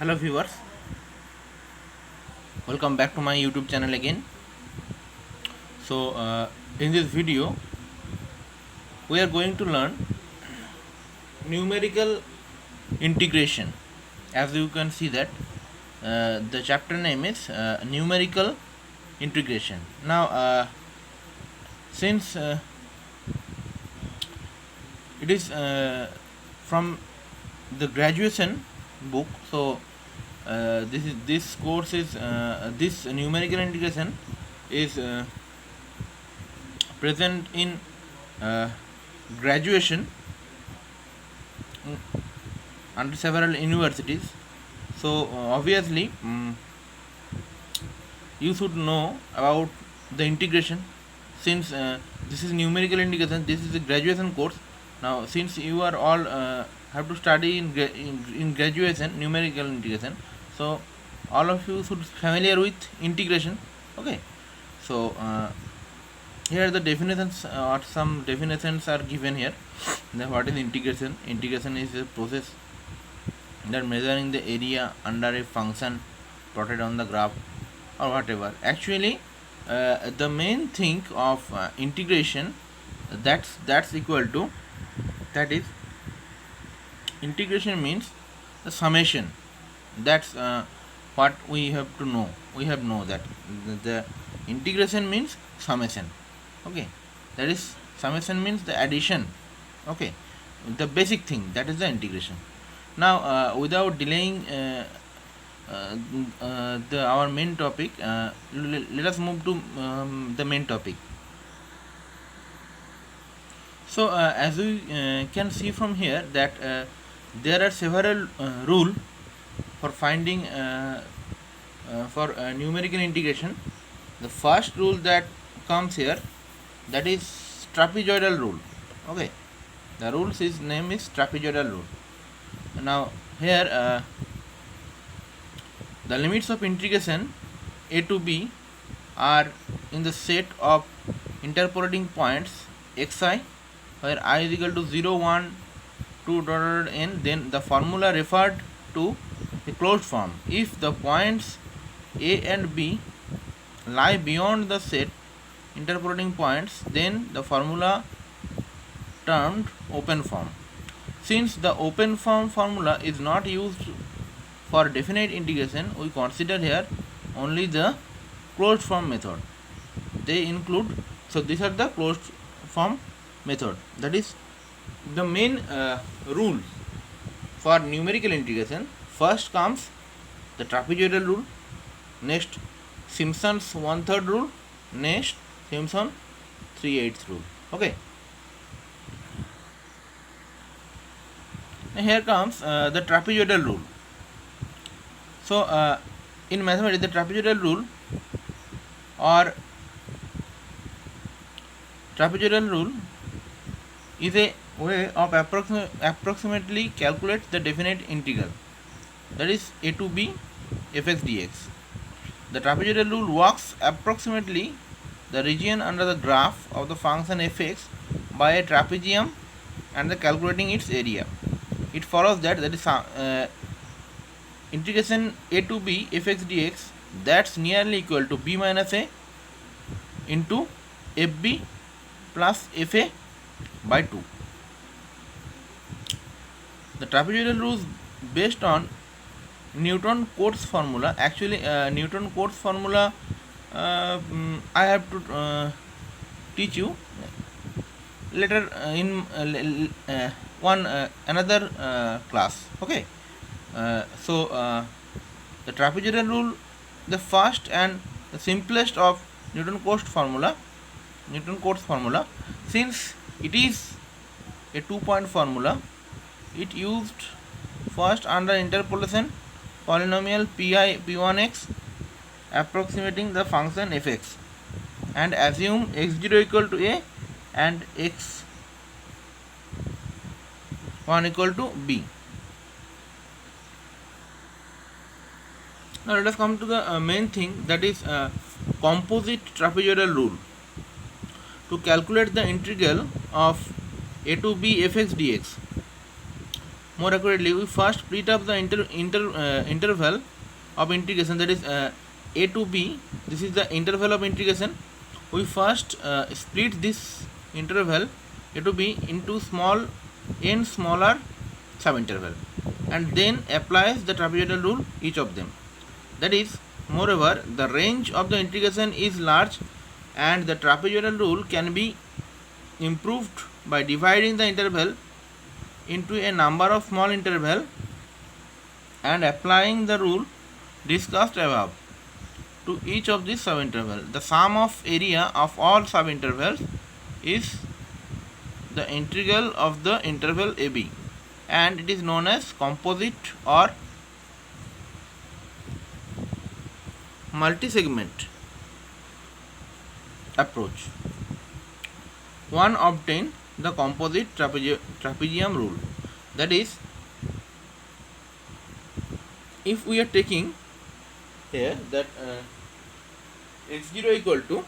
Hello viewers, welcome back to my YouTube channel again. In this video we are going to learn numerical integration. As you can see that the chapter name is numerical integration. Now since it is from the graduation book, so this course is this numerical integration is present in uh, graduation under several universities. So obviously you should know about the integration, since this is numerical integration. This is a graduation course. Now since you are all have to study in graduation numerical integration, so all of you should familiar with integration. Okay, so here the definitions or some definitions are given here. Then what is integration? Integration is a process that measuring the area under a function plotted on the graph or whatever. Actually the main thing of integration, that's equal to, that is, integration means the summation. That's what we have to know. We have know that the integration means summation. Okay, that is, summation means the addition. Okay, the basic thing, that is the integration. Now without delaying our main topic, let us move to the main topic. So as we can see from here that there are several rules for finding for numerical integration. The first rule that comes here, that is trapezoidal rule. Okay, the rules is name is trapezoidal rule. Now here the limits of integration a to b are in the set of interpolating points xi, where I is equal to 0, 1, 2, n. Then the formula referred to the closed form. If the points a and b lie beyond the set interpolating points, then the formula termed open form. Since the open form formula is not used for definite integration, we consider here only the closed form method. They include, so these are the closed form method. That is the main rule for numerical integration. First comes the trapezoidal rule, next Simpson's 1/3 rule, next Simpson 3/8 rule. Okay, and here comes the trapezoidal rule. So in mathematics, the trapezoidal rule or trapezoidal rule is a way of approximately calculate the definite integral, that is a to b fx dx. The trapezoidal rule works approximately the region under the graph of the function fx by a trapezium and the calculating its area. It follows that is integration a to b fx dx, that's nearly equal to b minus a into fb plus fa by 2. The trapezoidal rule is based on Newton-Cotes formula. Actually Newton-Cotes formula I have to teach you later in one another class. Okay, the trapezoidal rule, the first and the simplest of Newton-Cotes formula, since it is a 2-point formula, it used first under interpolation polynomial pi p1x approximating the function fx, and assume x0 equal to a and x1 equal to b. Now let us come to the main thing, that is composite trapezoidal rule. To calculate the integral of a to b fx dx, more accurately, we first split up the interval of integration, that is a to b. This is the interval of integration. We first split this interval a to b into n smaller subinterval, and then applies the trapezoidal rule each of them. That is, moreover, the range of the integration is large, and the trapezoidal rule can be improved by dividing the interval into a number of small intervals and applying the rule discussed above to each of these subintervals. The sum of area of all subintervals is the integral of the interval AB, and it is known as composite or multi-segment approach. One obtain the composite trapezium rule. That is, if we are taking here that x0 equal to,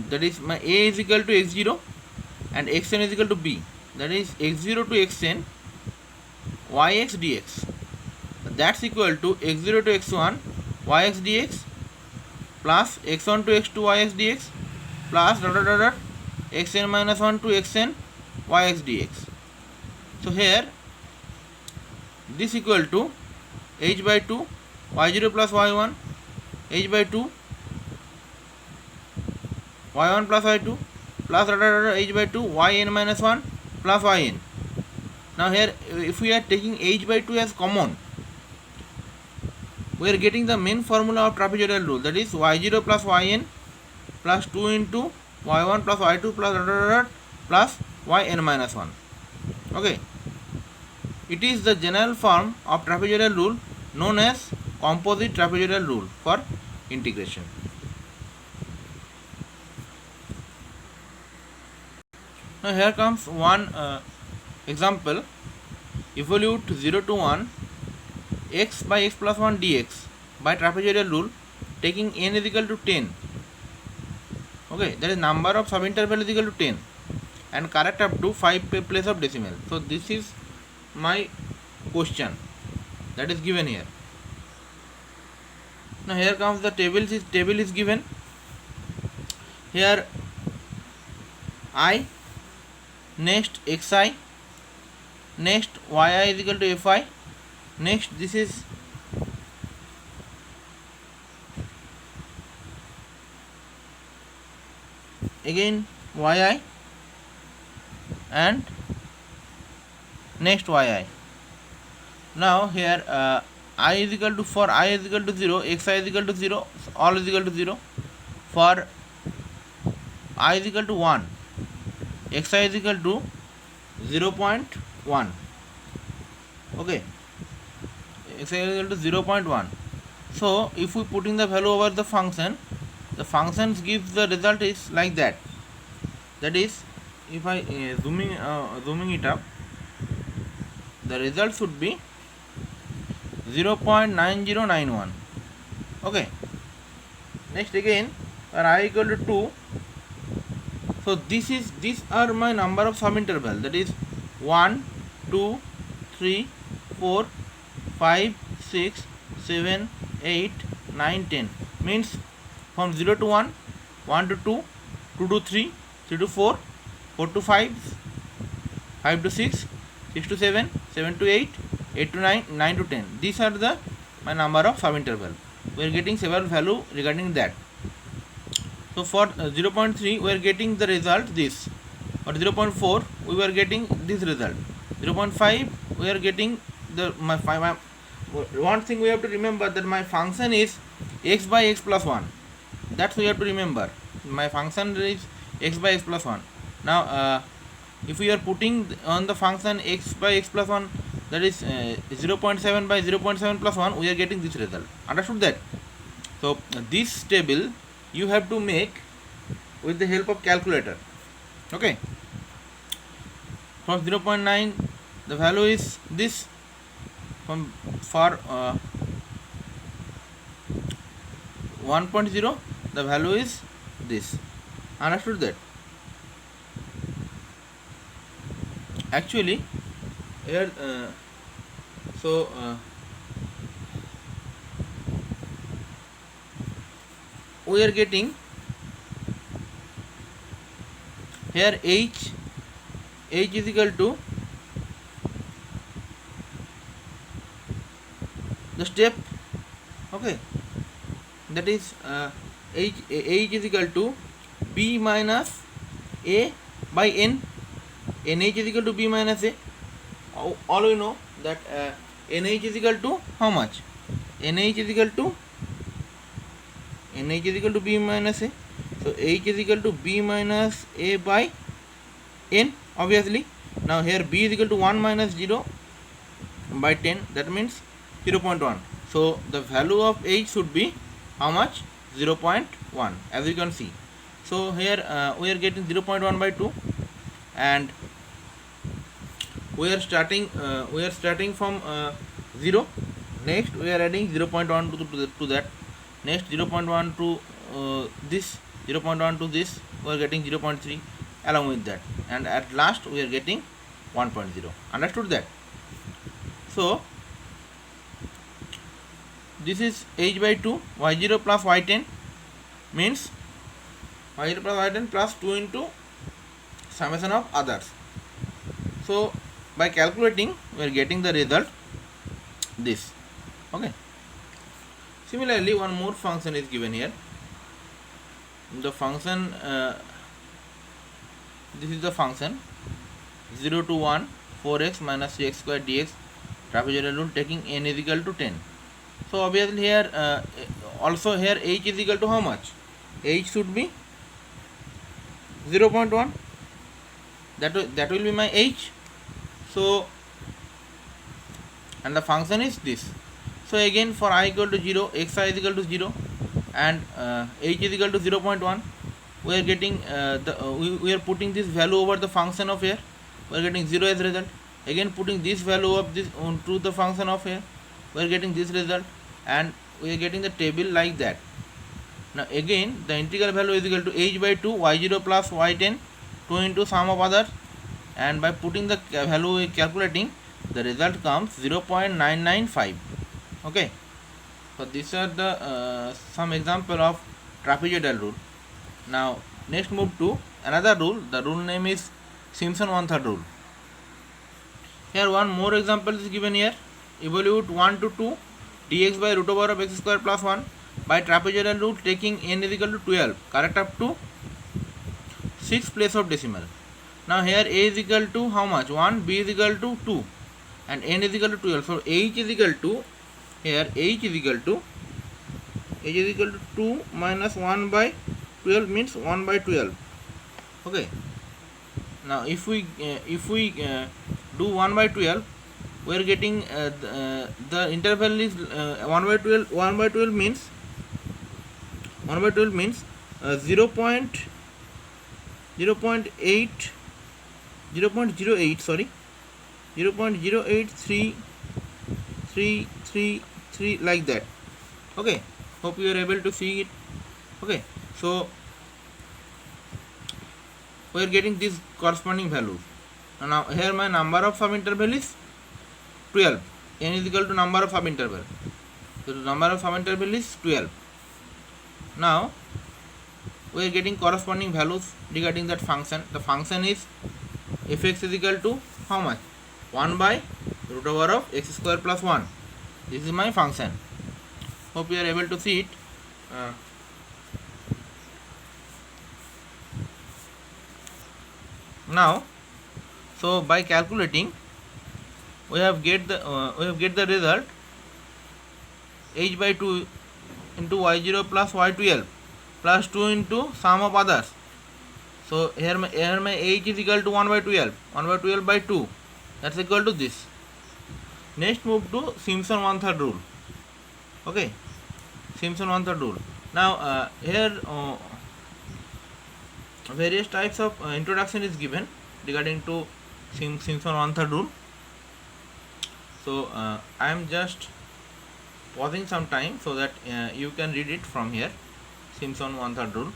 that is my a is equal to x0 and xn is equal to b, that is x0 to xn yx dx, that's equal to x0 to x1 yx dx plus x1 to x2 yx dx plus dot dot dot xn minus 1 to xn yx dx. So here this equal to h by 2 y0 plus y1 h by 2 y1 plus y2 plus dot dot dot h by 2 yn minus 1 plus yn. Now here if we are taking h by 2 as common, we are getting the main formula of trapezoidal rule, that is y0 plus yn plus 2 into y1 plus y2 plus dot dot dot plus yn minus 1. Okay, it is the general form of trapezoidal rule known as composite trapezoidal rule for integration. Now here comes one example. Evolute 0 to 1 x by x plus 1 dx by trapezoidal rule, taking n is equal to 10. Okay, that is number of subinterval is equal to 10 and correct up to 5 place of decimal. So this is my question that is given here. Now here comes the table is given here. I, next xi, next yi is equal to fi, next this is again yi and next yi. Now here I is equal to, for I is equal to 0, xi is equal to 0, all is equal to 0. For I is equal to 1, xi is equal to 0.1. Okay, xi is equal to 0.1. So if we putting the value over the functions gives the result is like that. That is, if I zooming it up, the result should be 0.9091. Okay, next again for I equal to 2. So these are my number of subinterval, that is 1 2 3 4 5 6 7 8 9 10, means from 0 to 1, 1 to 2, 2 to 3, 3 to 4, 4 to 5, 5 to 6, 6 to 7, 7 to 8, 8 to 9, 9 to 10. These are the my number of subinterval. We are getting several value regarding that. So for 0.3 we are getting the result this. For 0.4 we were getting this result. 0.5 we are getting the my one thing we have to remember, that my function is x by x plus 1. That's we have to remember. My function is x by x plus 1. Now if we are putting on the function x by x plus 1, that is 0.7 by 0.7 plus 1, we are getting this result. Understood that? So this table you have to make with the help of calculator. Okay, from 0.9 the value is this, from for 1.0 the value is this. Understood that? Actually here so we are getting here h is equal to the step, okay, that is h is equal to b minus a by n. Nh is equal to b minus a. All we know that nh is equal to how much? nh is equal to b minus a. So h is equal to b minus a by n, obviously. Now here b is equal to 1 minus 0 by 10, that means 0.1. So the value of h should be how much? 0.1, as you can see. So here we are getting 0.1 by 2, and we are starting from 0. Next we are adding 0.1 to that. Next 0.1 to this, 0.1 to this, we are getting 0.3 along with that, and at last we are getting 1.0. Understood that? So this is h by 2, y0 plus y10 means y0 plus y10 plus 2 into summation of others. So by calculating we are getting the result this, okay. Similarly, one more function is given here. The function this is the function 0 to 1 4x minus 3x square dx trapezoidal rule taking n is equal to 10. So obviously here also here h is equal to how much? H should be 0.1. That will be my h. So and the function is this. So again for I equal to 0, xi is equal to 0, and h is equal to 0.1. We are getting we are putting this value over the function of here. We are getting 0 as result. Again putting this value of this onto the function of here. We are getting this result, and we are getting the table like that. Now again the integral value is equal to h by 2 y0 plus y10 2 into sum of others, and by putting the value calculating, the result comes 0.995. okay. So these are the some example of trapezoidal rule. Now next move to another rule. The rule name is Simpson one-third rule. Here one more example is given here. Evaluate 1 to 2 dx by root over of x square plus 1 by trapezoidal rule taking n is equal to 12, correct up to 6 place of decimal. Now here a is equal to how much? 1, b is equal to 2, and n is equal to 12. So h is equal to, here h is equal to 2 minus 1 by 12 means 1 by 12. Okay. Now if we do 1 by 12, we are getting the interval is 1 by 12. 1 by 12 means 0.08 sorry 0.08333 like that. Okay, hope you are able to see it. Okay, so we are getting these corresponding values. Now here my number of sub interval is 12. N is equal to number of sub interval. So the number of sub interval is 12. Now we are getting corresponding values regarding that function. The function is fx is equal to how much? 1 by root over of x square plus 1. This is my function. Hope you are able to see it. Now, so by calculating, we have get the result h by 2 into y0 plus y12 plus 2 into sum of others. So here my h is equal to 1 by 12. 1 by 12 by 2. That's equal to this. Next move to Simpson one-third rule. Okay, Simpson one-third rule. Now here various types of introduction is given regarding to Simpson one-third rule. So I am just pausing some time so that you can read it from here. Simpson one-third rule.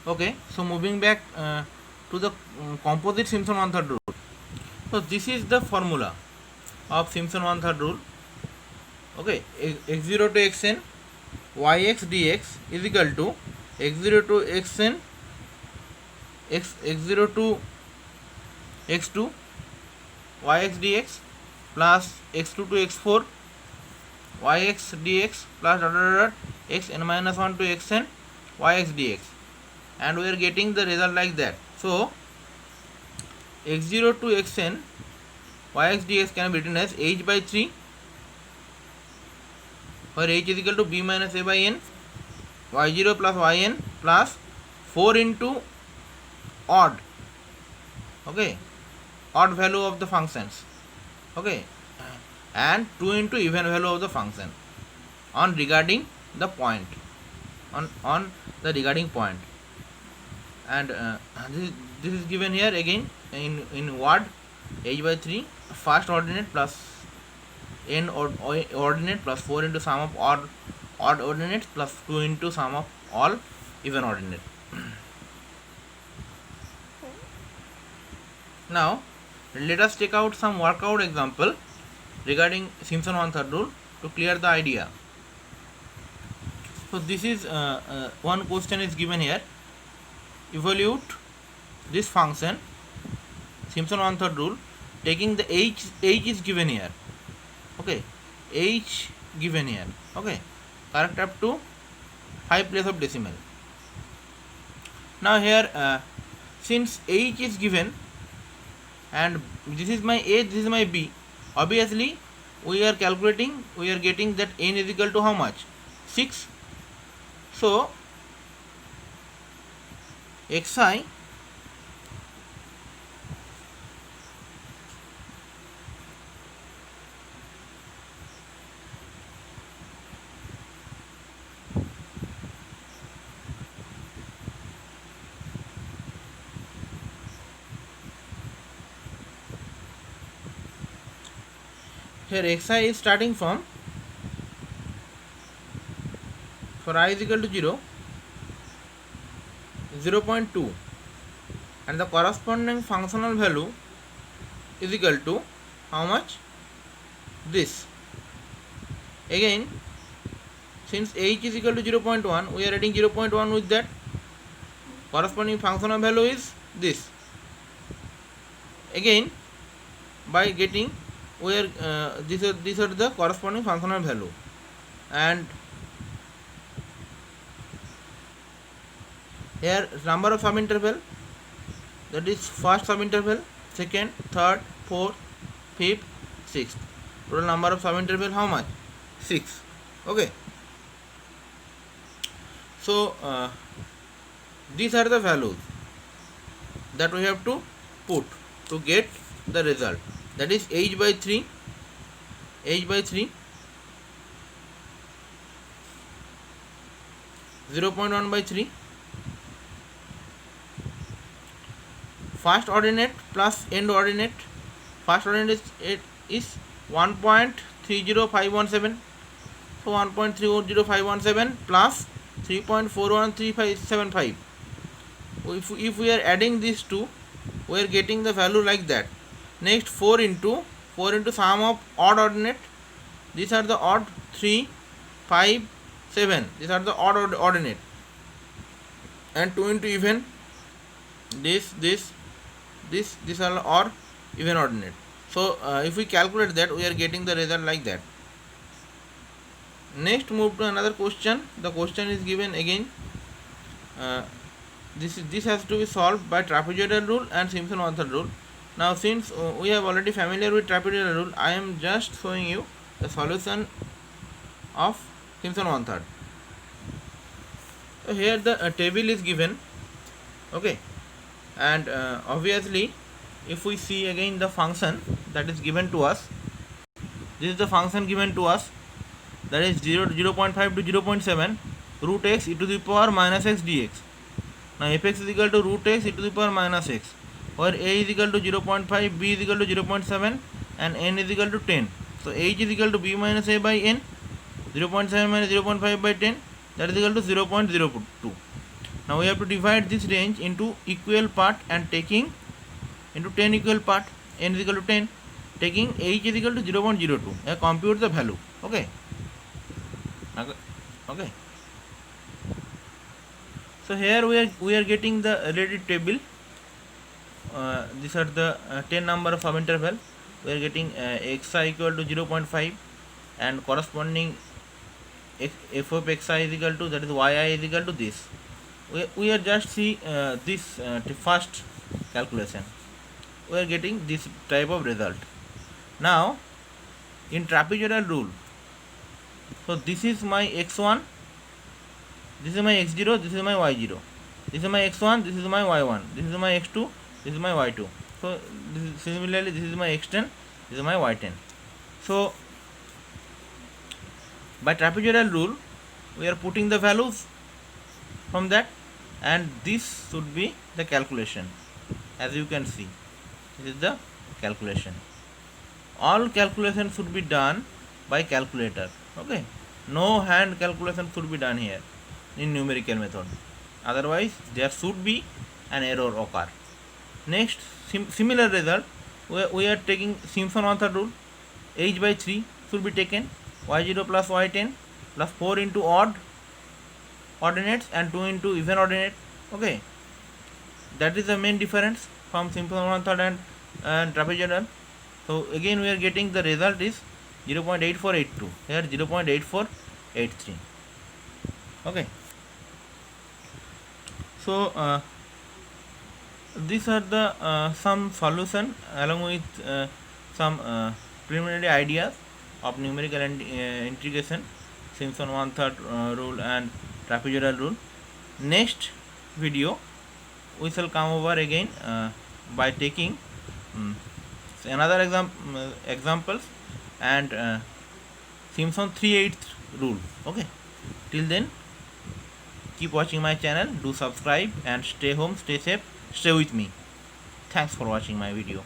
Okay, so moving back to the composite Simpson one-third rule. So this is the formula of Simpson one-third rule. Okay, x0 to xn yx dx is equal to x0 to xn x0 to x2 yx dx plus x2 to x4 yx dx plus dot dot dot xn minus 1 to xn yx dx, and we are getting the result like that. So x0 to xn yx dx can be written as h by 3, where h is equal to b minus a by n, y0 plus yn plus 4 into odd, okay, odd value of the functions, okay, and 2 into even value of the function on regarding the point, on the regarding point. And this is given here again in word h by 3 first ordinate plus n ordinate plus 4 into sum of odd ordinates plus 2 into sum of all even ordinate. Now let us take out some workout example regarding Simpson one-third rule to clear the idea. So this is one question is given here. Evaluate this function Simpson one-third rule taking the h is given here, okay, h given here, okay, correct up to 5 place of decimal. Now here since h is given and this is my a, this is my b, obviously we are calculating, we are getting that n is equal to how much, 6. So xi here xi is starting from, for I is equal to 0, 0.2, and the corresponding functional value is equal to how much, this. Again, since h is equal to 0.1, we are adding 0.1 with that, corresponding functional value is this. Again, by getting, we are these are the corresponding functional value, and here number of subinterval, that is first subinterval, second, third, fourth, fifth, sixth. Total number of subinterval how much, 6. Okay, so these are the values that we have to put to get the result, that is h by 3, 0.1 by 3, first ordinate plus end ordinate. First ordinate is 1.30517, so 1.30517 plus 3.41375. If we are adding these two, we are getting the value like that. Next 4 into sum of odd ordinate, these are the odd, 3, 5, 7, these are the odd ordinate, and 2 into even, this are or even ordinate. So if we calculate that, we are getting the result like that. Next move to another question. The question is given again. This has to be solved by trapezoidal rule and Simpson one-third rule. Now since we are already familiar with trapezoidal rule, I am just showing you the solution of Simpson one-third. So here the table is given, okay, and obviously if we see again the function that is given to us, this is the function given to us, that is 0.5 to 0.7 root x e to the power minus x dx. Now fx is equal to root x e to the power minus x, where a is equal to 0.5, b is equal to 0.7, and n is equal to 10. So h is equal to b minus a by n, 0.7 minus 0.5 by 10, that is equal to 0.02. Now we have to divide this range into equal part and taking into 10 equal part, n is equal to 10, taking h is equal to 0.02. Compute the value. Okay. Okay. So here we are getting the related table. These are the 10 number of subinterval. We are getting xi equal to 0.5 and corresponding f of xi is equal to, that is yi is equal to this. We are just see this first calculation. We are getting this type of result. Now in trapezoidal rule, so this is my x1, this is my x0, this is my y0, this is my x1, this is my y1, this is my x2, this is my y2. So similarly this is my x10, this is my y10. So by trapezoidal rule we are putting the values from that, and this should be the calculation. As you can see, this is the calculation. All calculation should be done by calculator. Okay, no hand calculation should be done here in numerical method, otherwise there should be an error occur. Next, similar result, we are taking Simpson-Arthur rule. h by 3 should be taken, y0 plus y10 plus 4 into odd ordinates and 2 into even ordinate. Okay, that is the main difference from Simpson-Arthur and trapezoidal. So again we are getting the result is 0.8482, here 0.8483. Okay, so these are the some solution along with some preliminary ideas of numerical and integration, Simpson-Arthur rule and trapezoidal rule. Next video we shall come over again by taking another examples and Simpson 3/8 rule. Okay, till then keep watching my channel, do subscribe and stay home, stay safe, stay with me. Thanks for watching my video.